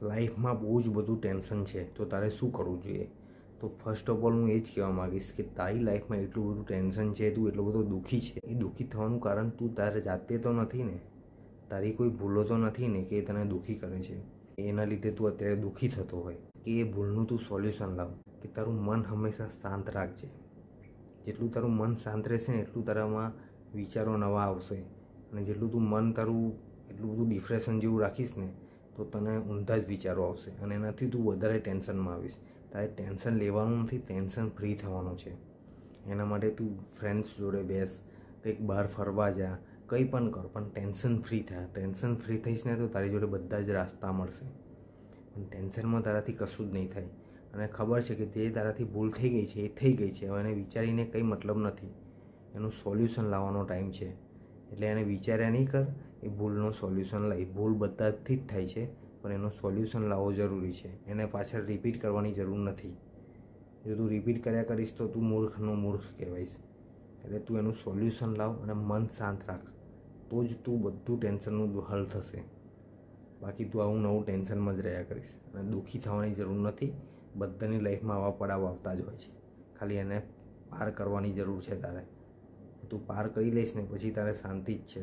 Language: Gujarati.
લાઈફમાં બહુ જ બધું ટેન્શન છે, તો તારે શું કરવું જોઈએ? તો ફર્સ્ટ ઓફ ઓલ હું એ જ કહેવા માગીશ કે તારી લાઈફમાં એટલું બધું ટેન્શન છે, તું એટલો બધો દુઃખી છે. એ દુઃખી થવાનું કારણ તું તારે જાતે તો નથી ને, તારી કોઈ ભૂલો તો નથી ને કે એ તને દુઃખી કરે છે. એના લીધે તું અત્યારે દુઃખી થતો હોય કે એ ભૂલનું તું સોલ્યુશન લાવ. કે તારું મન હંમેશા શાંત રાખજે. જેટલું તારું મન શાંત રહેશે ને એટલું તારામાં વિચારો નવા આવશે. અને જેટલું તું મન તારું એટલું બધું ડિપ્રેશન જેવું રાખીશ ને તો તને ઊંધા જ વિચારો આવશે અને એનાથી તું વધારે ટેન્શનમાં આવીશ. તારે ટેન્શન લેવાનું નથી, ટેન્શન ફ્રી થવાનું છે. એના માટે તું ફ્રેન્ડ્સ જોડે બેસ, કંઈક બહાર ફરવા જા, કંઈ પણ કર, પણ ટેન્શન ફ્રી થા. ટેન્શન ફ્રી થઈશ ને તો તારી જોડે બધા જ રાસ્તા મળશે. પણ ટેન્શનમાં તારાથી કશું જ નહીં થાય. અને ખબર છે કે જે તારાથી ભૂલ થઈ ગઈ છે એ થઈ ગઈ છે, હવે એને વિચારીને કંઈ મતલબ નથી. એનું સોલ્યુશન લાવવાનો ટાઈમ છે. એટલે એને વિચાર્યા નહીં કર, એ ભૂલનો સોલ્યુશન લાવી. ભૂલ બધાથી જ થાય છે, પણ એનો સોલ્યુશન લાવવો જરૂરી છે. એને પાછળ રિપીટ કરવાની જરૂર નથી. જો તું રિપીટ કર્યા કરીશ તો તું મૂર્ખનો મૂર્ખ કહેવાઈશ. એટલે તું એનું સોલ્યુશન લાવ અને મન શાંત રાખ, તો જ તું બધું ટેન્શનનું હલ થશે. બાકી તું આવું નવું ટેન્શનમાં જ રહ્યા કરીશ. અને દુઃખી થવાની જરૂર નથી. બધાની લાઈફમાં આવા પડાવ આવતા જ હોય છે. ખાલી એને પાર કરવાની જરૂર છે તારે. તું પાર કરી લઈશ ને પછી તારે શાંતિ જ છે.